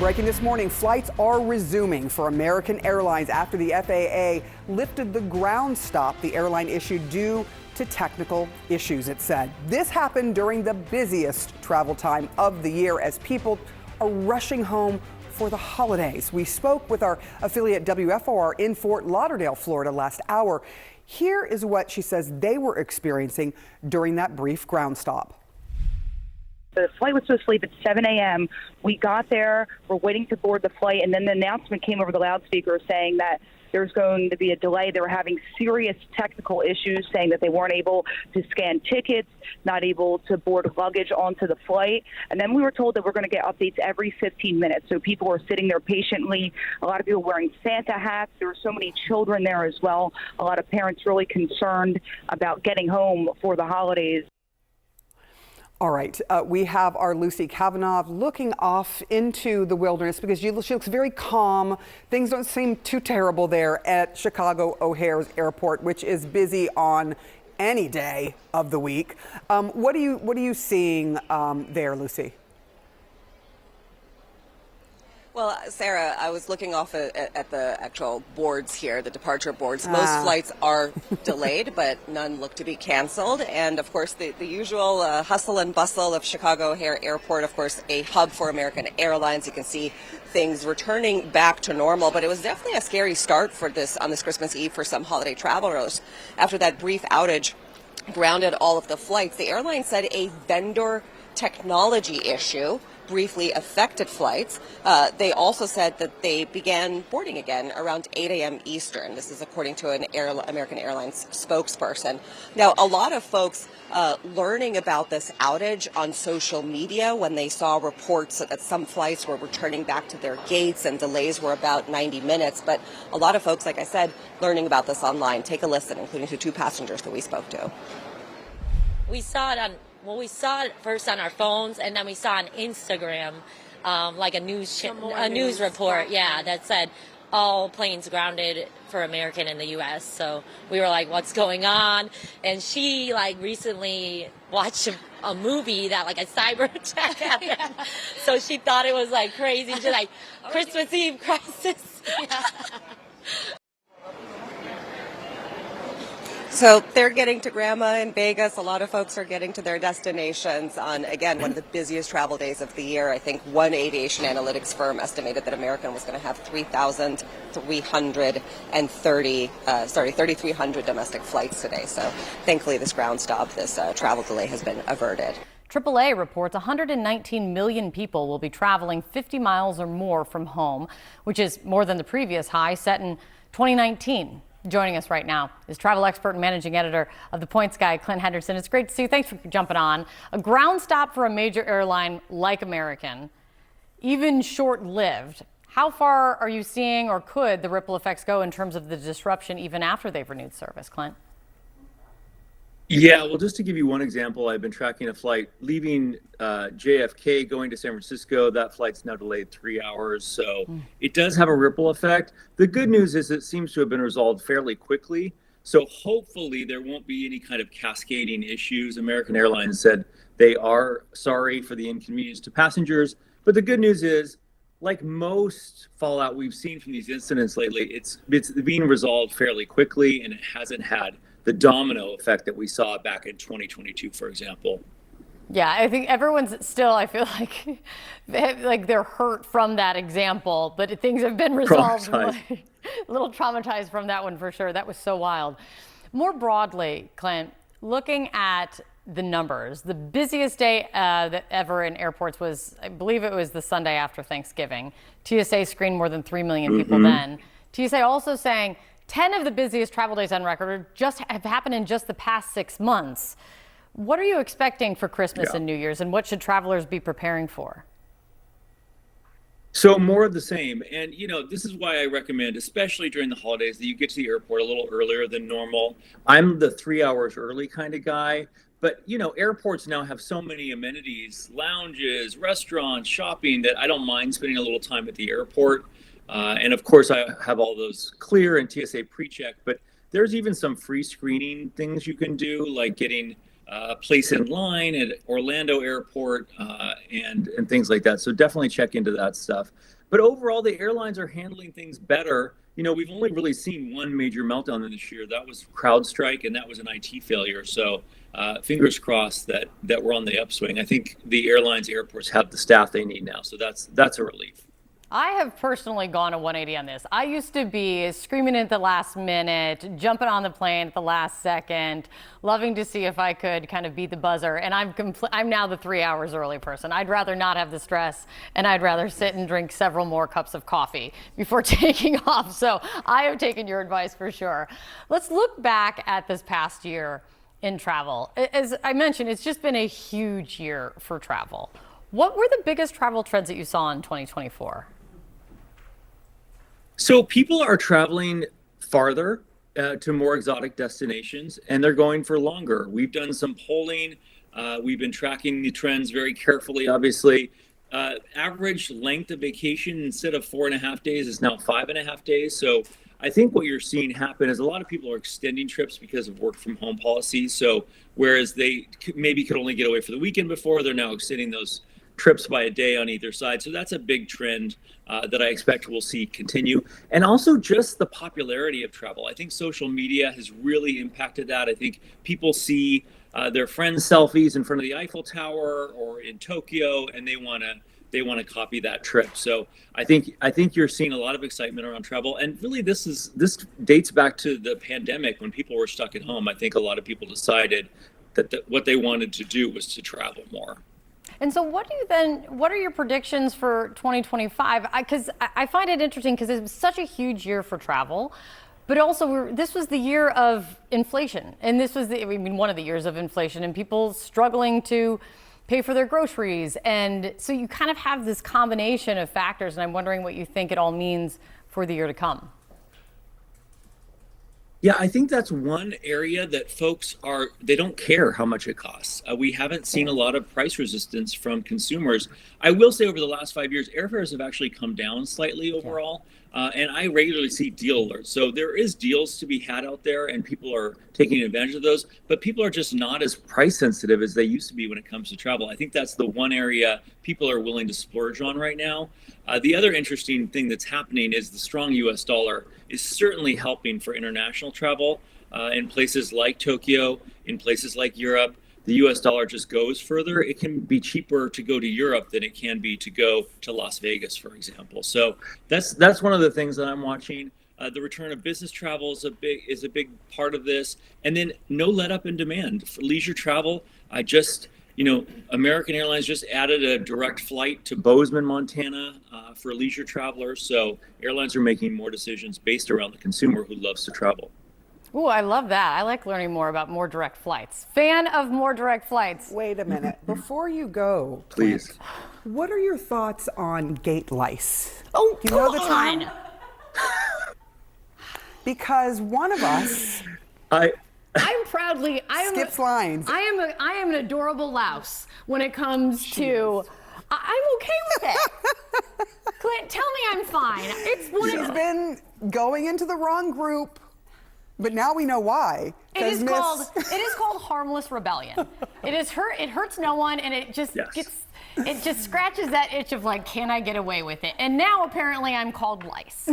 Breaking this morning, flights are resuming for American Airlines after the FAA lifted the ground stop the airline issued due to technical issues, it said. This happened during the busiest travel time of the year as people are rushing home for the holidays. We spoke with our affiliate WFOR in Fort Lauderdale, Florida last hour. Here is what she says they were experiencing during that brief ground stop. The flight was supposed to leave at 7 a.m. We got there, we're waiting to board the flight, and then the announcement came over the loudspeaker saying that there's going to be a delay. They were having serious technical issues, saying that they weren't able to scan tickets, not able to board luggage onto the flight. And then we were told that we're going to get updates every 15 minutes. So people were sitting there patiently, a lot of people wearing Santa hats. There were so many children there as well. A lot of parents really concerned about getting home for the holidays. All right, we have our Lucy Kafanov looking off into the wilderness because she looks very calm. Things don't seem too terrible there at Chicago O'Hare's airport, which is busy on any day of the week. What are you seeing there, Lucy? Well, Sarah, I was looking off at the actual boards here, the departure boards. Most flights are delayed, but none look to be canceled. And, of course, the usual hustle and bustle of Chicago O'Hare Airport, of course, a hub for American Airlines. You can see things returning back to normal, but it was definitely a scary start for on this Christmas Eve for some holiday travelers. After that brief outage grounded all of the flights, the airline said a vendor technology issue briefly affected flights. They also said that they began boarding again around 8 a.m. Eastern. This is according to an American Airlines spokesperson. Now, a lot of folks learning about this outage on social media when they saw reports that some flights were returning back to their gates and delays were about 90 minutes. But a lot of folks, like I said, learning about this online. Take a listen, including to two passengers that we spoke to. We saw it first on our phones, and then we saw on Instagram, like a news report, that said all planes grounded for American in the U.S. So we were like, what's going on? And she recently watched a movie that a cyber attack happened. So she thought it was crazy. She's like, Christmas Eve crisis. So they're getting to Grandma in Vegas. A lot of folks are getting to their destinations on, again, one of the busiest travel days of the year. I think one aviation analytics firm estimated that American was going to have 3,300 domestic flights today. So thankfully this ground stop, this travel delay has been averted. AAA reports 119 million people will be traveling 50 miles or more from home, which is more than the previous high set in 2019. Joining us right now is travel expert and managing editor of The Points Guy, Clint Henderson. It's great to see you. Thanks for jumping on. A ground stop for a major airline like American, even short-lived. How far are you seeing, or could the ripple effects go in terms of the disruption even after they've renewed service, Clint? Yeah, well, just to give you one example, I've been tracking a flight leaving JFK going to San Francisco. That flight's now delayed 3 hours, so it does have a ripple effect. The good news is it seems to have been resolved fairly quickly, so hopefully there won't be any kind of cascading issues. American Airlines said they are sorry for the inconvenience to passengers, but the good news is, like most fallout we've seen from these incidents lately, it's being resolved fairly quickly, and it hasn't had the domino effect that we saw back in 2022, for example. Yeah, I think everyone's still, I feel like they're hurt from that example, but things have been resolved. A little traumatized from that one for sure. That was so wild. More broadly, Clint, looking at the numbers, the busiest day that ever in airports was, I believe it was the Sunday after Thanksgiving. TSA screened more than 3 million people then. TSA also saying 10 of the busiest travel days on record have happened in just the past 6 months. What are you expecting for Christmas and New Year's, and what should travelers be preparing for? So more of the same. And, this is why I recommend, especially during the holidays, that you get to the airport a little earlier than normal. I'm the 3 hours early kind of guy. But, airports now have so many amenities, lounges, restaurants, shopping, that I don't mind spending a little time at the airport. And of course, I have all those clear and TSA pre-check, but there's even some free screening things you can do, like getting place in line at Orlando Airport and things like that. So definitely check into that stuff. But overall, the airlines are handling things better. You know, we've only really seen one major meltdown this year. That was CrowdStrike, and that was an IT failure. So fingers crossed that we're on the upswing. I think the airlines, airports have the staff they need now. So that's a relief. I have personally gone a 180 on this. I used to be screaming at the last minute, jumping on the plane at the last second, loving to see if I could kind of beat the buzzer. And I'm now the 3 hours early person. I'd rather not have the stress, and I'd rather sit and drink several more cups of coffee before taking off. So I have taken your advice for sure. Let's look back at this past year in travel. As I mentioned, it's just been a huge year for travel. What were the biggest travel trends that you saw in 2024? So people are traveling farther to more exotic destinations, and they're going for longer. We've done some polling. We've been tracking the trends very carefully, obviously. Average length of vacation instead of 4.5 days is now 5.5 days. So I think what you're seeing happen is a lot of people are extending trips because of work from home policies. So whereas they maybe could only get away for the weekend before, they're now extending those trips by a day on either side. So that's a big trend that I expect we'll see continue. And also just the popularity of travel. I think social media has really impacted that. I think people see their friends' selfies in front of the Eiffel Tower or in Tokyo, and they want to copy that trip. So I think you're seeing a lot of excitement around travel. And really this dates back to the pandemic when people were stuck at home. I think a lot of people decided that what they wanted to do was to travel more. And so what are your predictions for 2025? Because I find it interesting because it was such a huge year for travel, but also this was the year of inflation. And this was one of the years of inflation and people struggling to pay for their groceries. And so you kind of have this combination of factors, and I'm wondering what you think it all means for the year to come. Yeah, I think that's one area that folks they don't care how much it costs. We haven't seen a lot of price resistance from consumers. I will say over the last 5 years, airfares have actually come down slightly overall. And I regularly see deal alerts. So there is deals to be had out there and people are taking advantage of those, but people are just not as price sensitive as they used to be when it comes to travel. I think that's the one area people are willing to splurge on right now. The other interesting thing that's happening is the strong US dollar is certainly helping for international travel in places like Tokyo, in places like Europe. The US dollar just goes further. It can be cheaper to go to Europe than it can be to go to Las Vegas, for example. So that's one of the things that I'm watching. The return of business travel is a big part of this. And then no let up in demand for leisure travel. American Airlines just added a direct flight to Bozeman, Montana for leisure travelers. So airlines are making more decisions based around the consumer who loves to travel. Ooh, I love that. I like learning more about more direct flights. Fan of more direct flights. Wait a minute. Before you go, please, Clint, what are your thoughts on gate lice? Oh, you know the term? Because one of us skips lines. I am an adorable louse when it comes to. I'm okay with it. Clint, tell me I'm fine. She's been going into the wrong group. But now we know why. It is called harmless rebellion. It hurts no one, and it just scratches that itch of like, can I get away with it? And now apparently I'm called lice.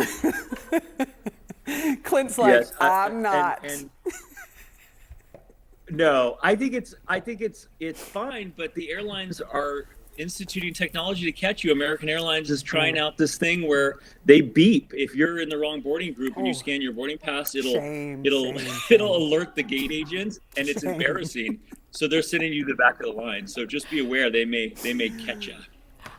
Clint's like, yes, I'm not. No, I think it's fine, but the airlines are instituting technology to catch you. American Airlines is trying out this thing where they beep if you're in the wrong boarding group and you scan your boarding pass. It'll alert the gate agents, and it's embarrassing. So they're sending you to the back of the line. So just be aware they may catch you.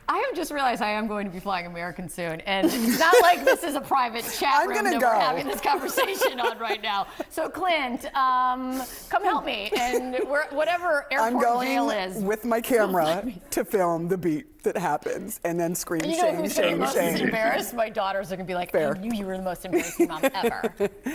I have just realized I am going to be flying American soon, and it's not like this is a private chat room that we're having this conversation on right now. So Clint, come help me, and whatever airport jail is. I'm going with my camera to film the beat that happens, and then scream, shame, shame, shame, shame. Embarrassed? My daughters are going to be like, I knew you were the most embarrassing mom ever.